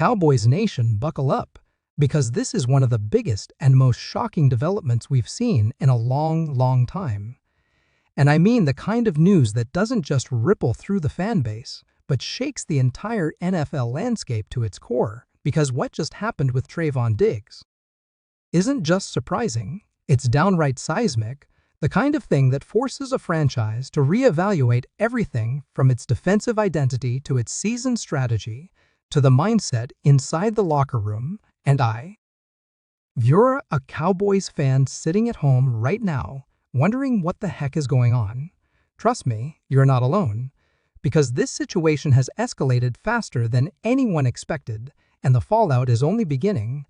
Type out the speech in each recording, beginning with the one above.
Cowboys Nation, buckle up, because this is one of the biggest and most shocking developments we've seen in a long, long time. And I mean the kind of news that doesn't just ripple through the fan base, but shakes the entire NFL landscape to its core, because what just happened with Trevon Diggs isn't just surprising, it's downright seismic, the kind of thing that forces a franchise to reevaluate everything from its defensive identity to its season strategy to the mindset inside the locker room. And if you're a Cowboys fan sitting at home right now, wondering what the heck is going on, trust me, you're not alone, because this situation has escalated faster than anyone expected, and the fallout is only beginning.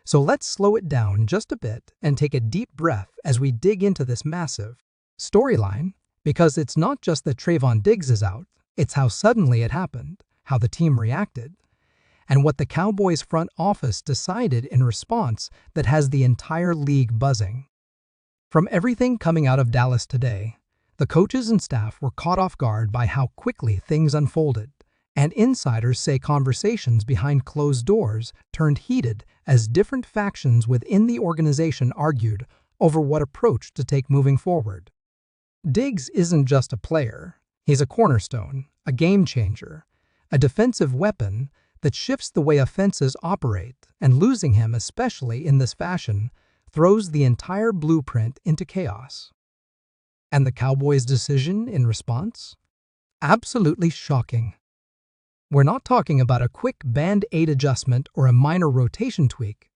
So let's slow it down just a bit and take a deep breath as we dig into this massive storyline, because it's not just that Trevon Diggs is out, it's how suddenly it happened, how the team reacted, and what the Cowboys front office decided in response that has the entire league buzzing. From everything coming out of Dallas today, the coaches and staff were caught off guard by how quickly things unfolded, and insiders say conversations behind closed doors turned heated as different factions within the organization argued over what approach to take moving forward. Diggs isn't just a player, he's a cornerstone, a game changer, a defensive weapon that shifts the way offenses operate, and losing him, especially in this fashion, throws the entire blueprint into chaos. And the Cowboys' decision in response? Absolutely shocking. We're not talking about a quick band-aid adjustment or a minor rotation tweak.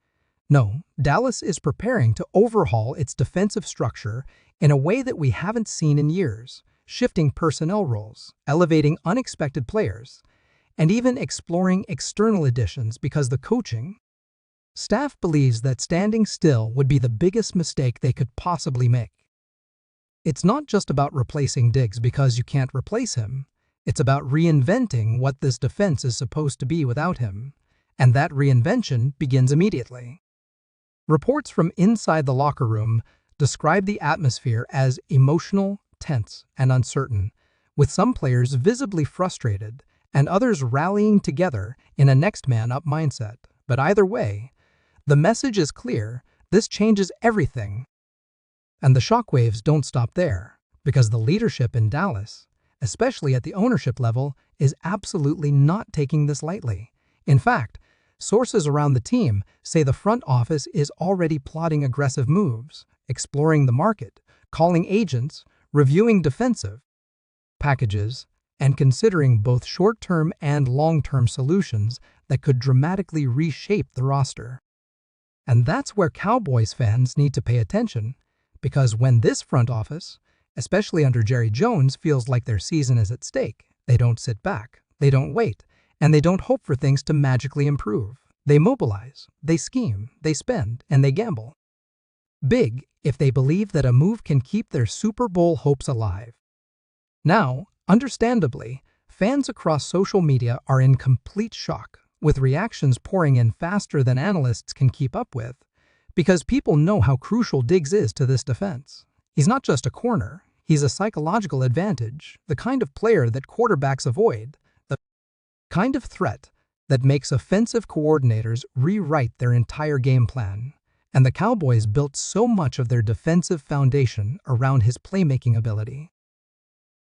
No, Dallas is preparing to overhaul its defensive structure in a way that we haven't seen in years, shifting personnel roles, elevating unexpected players, and even exploring external additions because the coaching staff believes that standing still would be the biggest mistake they could possibly make. It's not just about replacing Diggs because you can't replace him. It's about reinventing what this defense is supposed to be without him, and that reinvention begins immediately. Reports from inside the locker room describe the atmosphere as emotional, tense, and uncertain, with some players visibly frustrated and others rallying together in a next-man-up mindset. But either way, the message is clear: this changes everything. And the shockwaves don't stop there, because the leadership in Dallas, especially at the ownership level, is absolutely not taking this lightly. In fact, sources around the team say the front office is already plotting aggressive moves, exploring the market, calling agents, reviewing defensive packages, and considering both short-term and long-term solutions that could dramatically reshape the roster. And that's where Cowboys fans need to pay attention, because when this front office, especially under Jerry Jones, feels like their season is at stake, they don't sit back, they don't wait, and they don't hope for things to magically improve. They mobilize, they scheme, they spend, and they gamble big if they believe that a move can keep their Super Bowl hopes alive. Now, understandably, fans across social media are in complete shock, with reactions pouring in faster than analysts can keep up with, because people know how crucial Diggs is to this defense. He's not just a corner, he's a psychological advantage, the kind of player that quarterbacks avoid, the kind of threat that makes offensive coordinators rewrite their entire game plan. And the Cowboys built so much of their defensive foundation around his playmaking ability.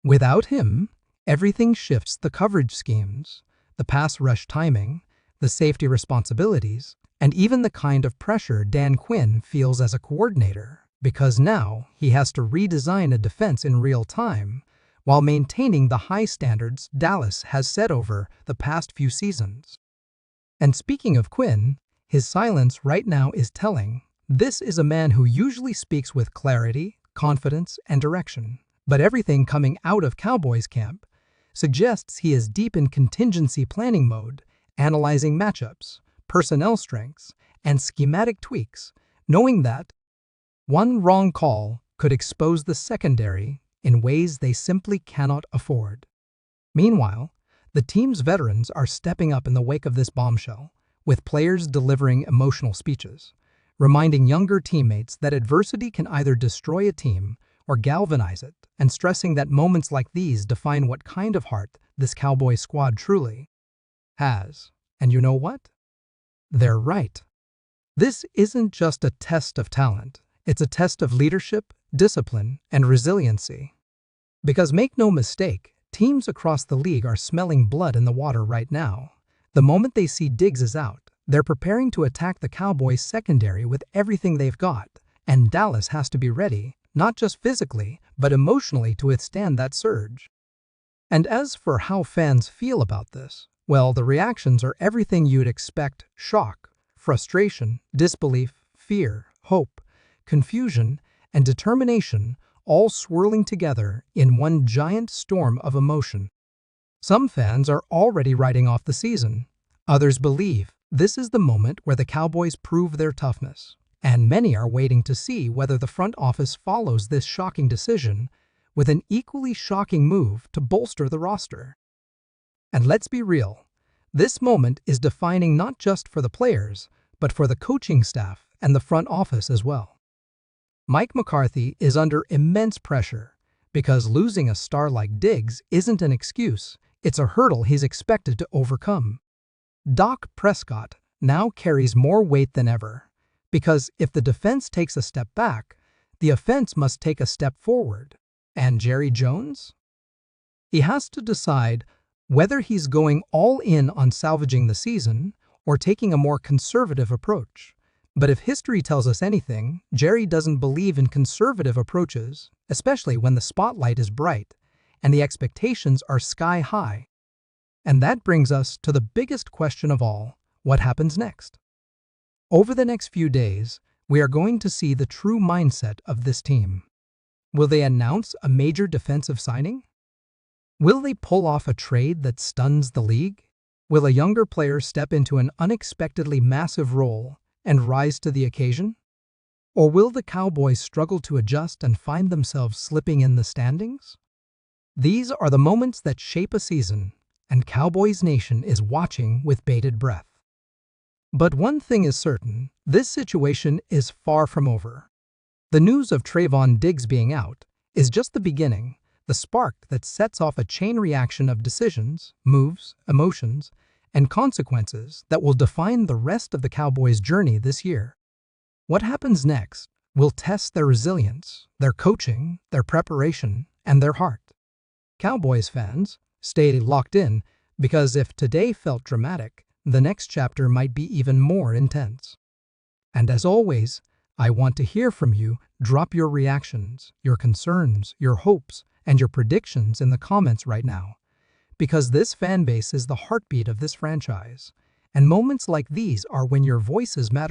Without him, everything shifts: the coverage schemes, the pass rush timing, the safety responsibilities, and even the kind of pressure Dan Quinn feels as a coordinator, because now he has to redesign a defense in real time while maintaining the high standards Dallas has set over the past few seasons. And speaking of Quinn, his silence right now is telling. This is a man who usually speaks with clarity, confidence, and direction, but everything coming out of Cowboys camp suggests he is deep in contingency planning mode, analyzing matchups, personnel strengths, and schematic tweaks, knowing that one wrong call could expose the secondary in ways they simply cannot afford. Meanwhile, the team's veterans are stepping up in the wake of this bombshell, with players delivering emotional speeches, reminding younger teammates that adversity can either destroy a team or galvanize it, and stressing that moments like these define what kind of heart this Cowboy squad truly has. And you know what? they're right. This isn't just a test of talent, it's a test of leadership, discipline, and resiliency. Because make no mistake, teams across the league are smelling blood in the water right now. The moment they see Diggs is out, they're preparing to attack the Cowboys secondary with everything they've got, and Dallas has to be ready, not just physically, but emotionally to withstand that surge. And as for how fans feel about this, well, the reactions are everything you'd expect: shock, frustration, disbelief, fear, hope, confusion, and determination, all swirling together in one giant storm of emotion. Some fans are already writing off the season. Others believe this is the moment where the Cowboys prove their toughness. And many are waiting to see whether the front office follows this shocking decision with an equally shocking move to bolster the roster. And let's be real, this moment is defining not just for the players, but for the coaching staff and the front office as well. Mike McCarthy is under immense pressure because losing a star like Diggs isn't an excuse, it's a hurdle he's expected to overcome. Dak Prescott now carries more weight than ever, because if the defense takes a step back, the offense must take a step forward. And Jerry Jones? He has to decide whether he's going all in on salvaging the season or taking a more conservative approach. But if history tells us anything, Jerry doesn't believe in conservative approaches, especially when the spotlight is bright and the expectations are sky high. And that brings us to the biggest question of all: what happens next? Over the next few days, we are going to see the true mindset of this team. Will they announce a major defensive signing? Will they pull off a trade that stuns the league? Will a younger player step into an unexpectedly massive role and rise to the occasion? Or will the Cowboys struggle to adjust and find themselves slipping in the standings? These are the moments that shape a season, and Cowboys Nation is watching with bated breath. But one thing is certain, this situation is far from over. The news of Trevon Diggs being out is just the beginning, the spark that sets off a chain reaction of decisions, moves, emotions, and consequences that will define the rest of the Cowboys' journey this year. What happens next will test their resilience, their coaching, their preparation, and their heart. Cowboys fans, stay locked in, because if today felt dramatic, the next chapter might be even more intense. And as always, I want to hear from you. Drop your reactions, your concerns, your hopes, and your predictions in the comments right now. Because this fan base is the heartbeat of this franchise, and moments like these are when your voices matter.